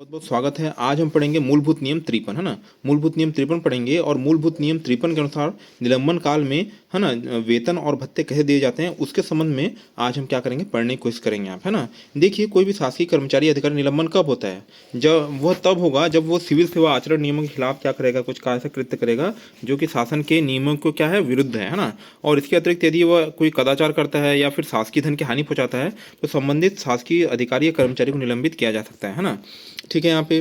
बहुत बहुत स्वागत है। आज हम पढ़ेंगे मूलभूत नियम 53, है ना। मूलभूत नियम 53 पढ़ेंगे और मूलभूत नियम 53 के अनुसार निलंबन काल में, है ना, वेतन और भत्ते कैसे दिए जाते हैं उसके संबंध में आज हम क्या करेंगे, पढ़ने की कोशिश करेंगे आप, है ना। देखिए, कोई भी शासकीय कर्मचारी अधिकारी निलंबन कब होता है? जब वह तब होगा जब वो सिविल सेवा आचरण नियमों के खिलाफ क्या करेगा, कुछ ऐसा कृत्य करेगा जो कि शासन के नियमों को क्या है, विरुद्ध है ना। और इसके अतिरिक्त यदि वह कोई कदाचार करता है या फिर शासकीय धन की हानि पहुंचाता है तो संबंधित शासकीय अधिकारी या कर्मचारी को निलंबित किया जा सकता है ना। ठीक है। यहाँ पे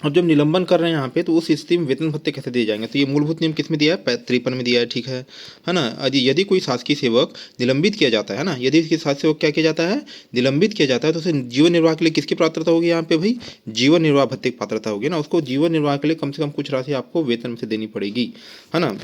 अब जब निलंबन कर रहे हैं यहाँ पे, तो उस स्थिति में वेतन भत्ते कैसे दिए जाएंगे? तो ये मूलभूत नियम किस में दिया है? 53 में दिया है। ठीक है ना। यदि कोई शासकीय सेवक निलंबित किया जाता है ना, यदि इसके शासकीय सेवक क्या किया जाता है, निलंबित किया जाता है, तो उसे जीवन निर्वाह के लिए किसकी पात्रता होगी यहाँ पे भाई? जीवन निर्वाह भत्ते की पात्रता होगी ना। उसको जीवन निर्वाह के लिए कम से कम कुछ राशि आपको वेतन में से देनी पड़ेगी, है ना।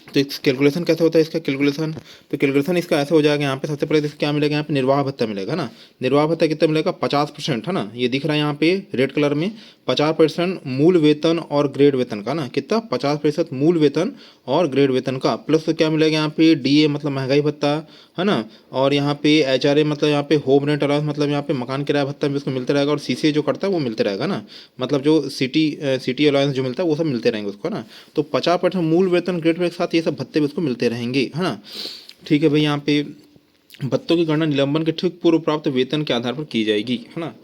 तो इस कैलकुलेशन कैसे होता है इसका कैलकुलेशन? तो कैलकुलेशन इसका ऐसे हो जाएगा, यहाँ पे सबसे पहले इसका क्या मिलेगा, यहाँ पे निर्वाह भत्ता मिलेगा ना। निर्वाह भत्ता कितना मिलेगा? 50%, है ना। ये दिख रहा है यहाँ पे रेड कलर में, 50% मूल वेतन और ग्रेड वेतन का ना। कितना? 50% मूल वेतन और ग्रेड वेतन का, प्लस तो क्या मिलेगा यहाँ पे, डीए मतलब महंगाई भत्ता, है ना। और यहाँ पे एचआरए मतलब यहाँ पे होम रेंट अलाउंस, मतलब यहाँ पे मकान किराया भत्ता भी उसको मिलते रहेगा, और सीसीए जो करता है वो मिलते रहेगा ना, मतलब जो सिटी अलाउंस जो मिलता है वो सब मिलते रहेंगे उसको ना। तो 50% मूल वेतन ग्रेड वेतन के साथ ये सब भत्ते भी उसको मिलते रहेंगे, है ना। ठीक है भाई। यहाँ पे भत्तों की गणना निलंबन के ठीक पूर्व प्राप्त वेतन के आधार पर की जाएगी, है ना।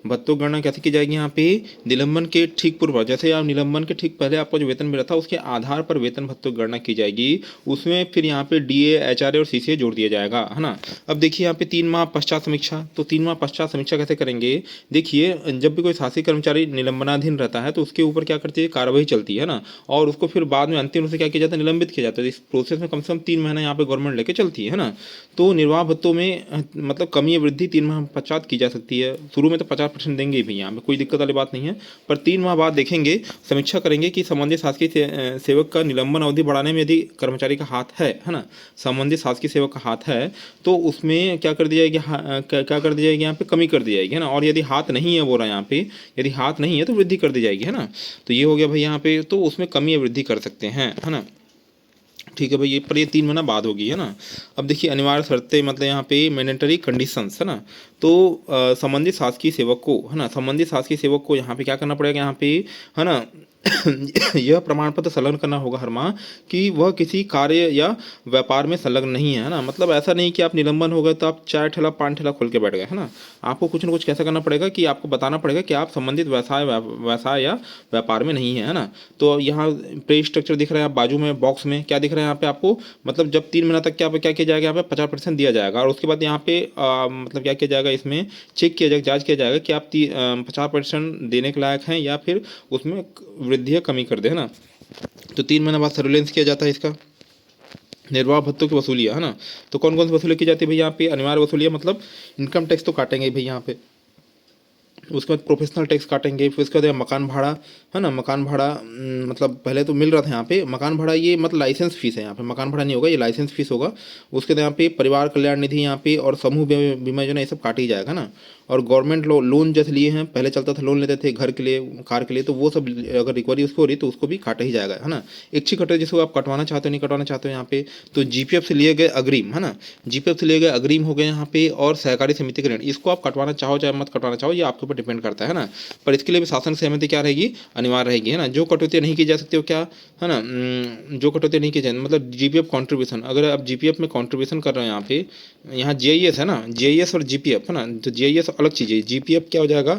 भत्तों की गणना कैसे की जाएगी यहाँ पे? निलंबन के ठीक पूर्व, जैसे आप निलंबन के ठीक पहले आपको जो वेतन मिला था उसके आधार पर वेतन भत्तों की गणना की जाएगी। उसमें फिर यहाँ पे डीए, एचआरए और सीसीए जोड़ दिया जाएगा, है ना। अब देखिए यहाँ पे 3 माह पश्चात समीक्षा, तो 3 माह पश्चात समीक्षा कैसे करेंगे? देखिए, जब भी कोई शासकीय कर्मचारी निलंबनाधीन रहता है तो उसके ऊपर क्या करती है, कार्रवाई चलती है ना, और उसको फिर बाद में अंतिम रूप से क्या किया जाता है, निलंबित किया जाता है। इस प्रोसेस में कम से कम 3 महीना यहाँ पे गवर्नमेंट लेके चलती है ना। तो निर्वाह भत्तों में मतलब कमी या वृद्धि 3 माह पश्चात की जा सकती है। शुरू में तो 50% देंगे ही भैया, यहाँ पे कोई दिक्कत वाली बात नहीं है, पर 3 माह बाद देखेंगे, समीक्षा करेंगे कि संबंधित शासकीय सेवक का निलंबन अवधि बढ़ाने में यदि कर्मचारी का हाथ है ना, संबंधित शासकीय सेवक का हाथ है, तो उसमें क्या कर दी जाएगी, क्या कर दी जाएगी, यहाँ पे कमी कर दी जाएगी, है ना। और यदि हाथ नहीं है, बोल रहा है यहाँ पे, यदि हाथ नहीं है तो वृद्धि कर दी जाएगी, है ना। तो ये हो गया भाई यहाँ पे, तो उसमें कमी या वृद्धि कर सकते हैं, है ना। ठीक है भाई। ये पर ये 3 महीना बाद होगी, है ना। अब देखिए, अनिवार्य शर्तें मतलब यहाँ पे मैंडेटरी कंडीशंस, है ना। तो संबंधित शासकीय सेवक को, है ना, संबंधित शासकीय सेवक को यहाँ पे क्या करना पड़ेगा, यहाँ पे, है ना, यह प्रमाण पत्र संलग्न करना होगा हर माह कि वह किसी कार्य या व्यापार में संलग्न नहीं है ना। मतलब ऐसा नहीं कि आप निलंबन हो गए तो आप 4 ठेला 5 ठेला खोल के बैठ गए, है ना। आपको कुछ ना कुछ कैसा करना पड़ेगा कि आपको बताना पड़ेगा कि आप संबंधित व्यवसाय या व्यापार में नहीं है ना। तो यहाँ पे स्ट्रक्चर दिख रहा है, आप बाजू में बॉक्स में क्या दिख रहा है यहाँ पे आपको, मतलब जब 3 महीना तक क्या किया जाएगा, यहाँ पे 50% दिया जाएगा, और उसके बाद यहाँ पे मतलब क्या किया जाएगा, इसमें चेक किया जाएगा, जांच किया जाएगा कि आप 50% देने के लायक हैं या फिर उसमें वृद्धि या कमी कर दे, है ना। तो 3 महीने बाद सर्विलेंस किया जाता है इसका। निर्वाह भत्तों की वसूलियाँ, है ना। तो कौन कौन सी वसूली की जाती है भाई यहाँ पे? अनिवार्य वसूलियाँ मतलब इनकम टैक्स तो काटेंगे भाई यहाँ पे, उसके बाद प्रोफेशनल टैक्स काटेंगे, फिर उसके बाद मकान भाड़ा, है ना। मकान भाड़ा मतलब पहले तो मिल रहा था यहाँ पे मकान भाड़ा, ये मतलब लाइसेंस फीस है, यहाँ पे मकान भाड़ा नहीं होगा, ये लाइसेंस फीस होगा। उसके बाद यहाँ पे परिवार कल्याण निधि यहाँ पे और समूह बीमा योजना, ये सब काट ही जाएगा ना। और गवर्नमेंट लोन जैसे लिए हैं, पहले चलता था लोन लेते थे घर के लिए, कार के लिए, तो वो सब अगर रिकवरी उसको हो रही तो उसको भी काटा ही जाएगा, है ना। इच्छित कटे जिसको आप कटवाना चाहते हो, नहीं कटवाना चाहते हो यहाँ पे, तो जीपीएफ से लिए गए अग्रिम, है ना, जीपीएफ से लिए गए अग्रिम हो गए यहाँ पे, और सहकारी समिति के ऋण, इसको आप कटवाना चाहो चाहे मत कटवाना चाहो, ये आपके ऊपर डिपेंड करता है ना। पर इसके लिए भी शासन सहमति क्या रहेगी, अनिवार्य रहेगी, है ना। जो कटौती नहीं की जा सकती हो क्या, है ना, जो कटौती नहीं की जाए, मतलब जीपीएफ कॉन्ट्रीब्यूशन, अगर आप जीपीएफ में कॉन्ट्रीब्यूशन कर रहे हो यहाँ पे, यहाँ जीआईएस है ना, जीआईएस और जीपीएफ, है ना। तो जीआईएस अलग चीज़ है, जीपीएफ क्या हो जाएगा,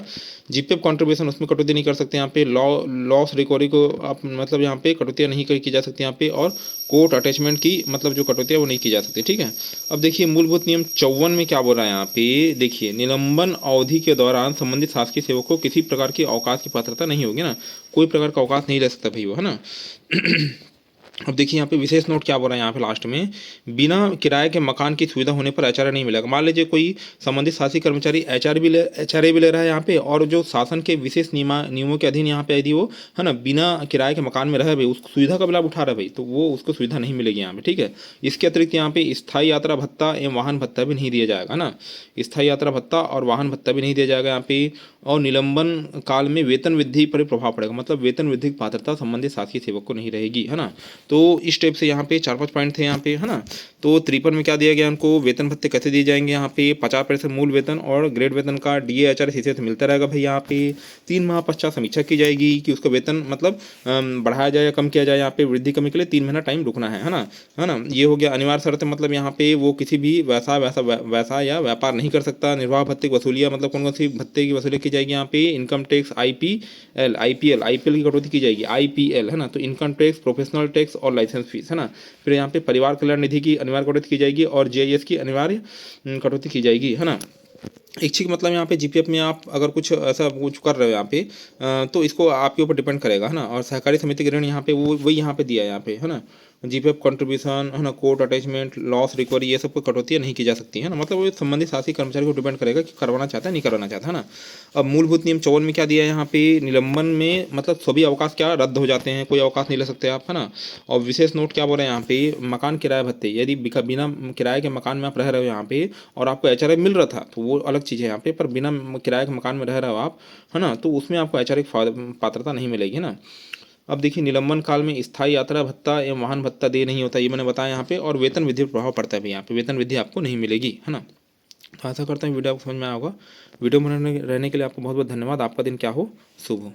जीपीएफ कॉन्ट्रीब्यूशन, उसमें कटौती नहीं कर सकते यहाँ पे। लॉस रिकवरी को आप मतलब यहाँ पे कटौतियाँ नहीं की जा सकती यहाँ पे, और कोर्ट अटैचमेंट की मतलब जो कटौती है वो नहीं की जा सकती, ठीक है। अब देखिए मूलभूत नियम 54 में क्या बोल रहा है यहाँ पे, देखिए, निलंबन अवधि के दौरान संबंधित शासकीय सेवक को किसी प्रकार की अवकाश की पात्रता नहीं होगी ना, कोई प्रकार का अवकाश नहीं ले सकता भाई वो, है ना। अब देखिए यहाँ पे विशेष नोट क्या बोल रहा है यहाँ पे लास्ट में, बिना किराए के मकान की सुविधा होने पर एचआरए नहीं मिलेगा। मान लीजिए कोई संबंधित शासकीय कर्मचारी एचआरए भी ले रहा है यहाँ पे, और जो शासन के विशेष नियमों के अधीन यहाँ पे यदि वो, है ना, बिना किराए के मकान में रहे भाई, उस सुविधा का भी लाभ उठा रहा है भाई, तो वो उसको सुविधा नहीं मिलेगी यहाँ पे, ठीक है। इसके अतिरिक्त यहाँ पे स्थायी यात्रा भत्ता एवं वाहन भत्ता भी नहीं दिया जाएगा ना, स्थायी यात्रा भत्ता और वाहन भत्ता भी नहीं दिया जाएगा यहाँ पे। और निलंबन काल में वेतन वृद्धि पर प्रभाव पड़ेगा, मतलब वेतन वृद्धि की पात्रता संबंधित शासकीय सेवक को नहीं रहेगी, है ना। तो इस टाइप से यहाँ पे 4-5 पॉइंट थे यहाँ पे, है ना। तो 53 में क्या दिया गया उनको, वेतन भत्ते कैसे दिए जाएंगे यहाँ पे, 50% मूल वेतन और ग्रेड वेतन का DA HRS हिस्से से मिलता रहेगा भाई। यहाँ पे 3 माह पश्चात समीक्षा की जाएगी कि उसका वेतन मतलब बढ़ाया जाए या कम किया जाए। यहाँ पे वृद्धि कमी के लिए 3 महीना टाइम रुकना है ना, है ना। ये हो गया अनिवार्य शर्त, मतलब यहाँ पे वो किसी भी वैसा या व्यापार नहीं कर सकता। निर्वाह भत्ते की वसूलियाँ, मतलब कौन कौन सी भत्ते की वसूली की जाएगी यहाँ पे, इनकम टैक्स, IPL की कटौती की जाएगी, IPL, है ना। तो इनकम टैक्स, प्रोफेशनल टैक्स और लाइसेंस फीस, है ना। फिर यहाँ पे परिवार कल्याण निधि की अनिवार्य कटौती की जाएगी और GIS की अनिवार्य कटौती की जाएगी, है ना। इच्छिक मतलब यहाँ पे GPF में आप अगर कुछ ऐसा कुछ कर रहे हो यहाँ पे तो इसको आपके ऊपर डिपेंड करेगा, है ना। और सहकारी समिति के ऋण यहाँ पे वो वही यहाँ पे दिया है यहाँ पे, है ना। GPF कंट्रीब्यूशन, है ना, कोर्ट अटैचमेंट, लॉस रिकवरी, ये सब कोई कटौतियाँ नहीं की जा सकती, है ना। मतलब वो संबंधित शासी कर्मचारी को डिपेंड करेगा कि करवाना चाहता है नहीं करवाना चाहता, है ना। अब मूलभूत नियम 54 में क्या दिया है यहाँ पे, निलंबन में मतलब सभी अवकाश क्या रद्द हो जाते हैं, कोई अवकाश नहीं ले सकते आप, है ना। और विशेष नोट क्या बोल रहे हैं यहाँ पे, मकान किराया भत्ते, यदि बिना किराए के मकान में आप रह रहे हो यहाँ पे और आपको HRA मिल रहा था तो वो अलग चीज़ है यहाँ पे, पर बिना किराए के मकान में रह रहे हो आप, है ना, तो उसमें आपको HRA की पात्रता नहीं मिलेगी ना। अब देखिए निलंबन काल में स्थायी यात्रा भत्ता एवं वाहन भत्ता दे नहीं होता, ये मैंने बताया यहाँ पे। और वेतन वृद्धि पर प्रभाव पड़ता है भी, यहाँ पे वेतन वृद्धि आपको नहीं मिलेगी, है ना। तो आशा करता हूँ वीडियो आपको समझ में आया होगा। वीडियो में रहने के लिए आपको बहुत बहुत धन्यवाद। आपका दिन क्या हो, शुभ हो।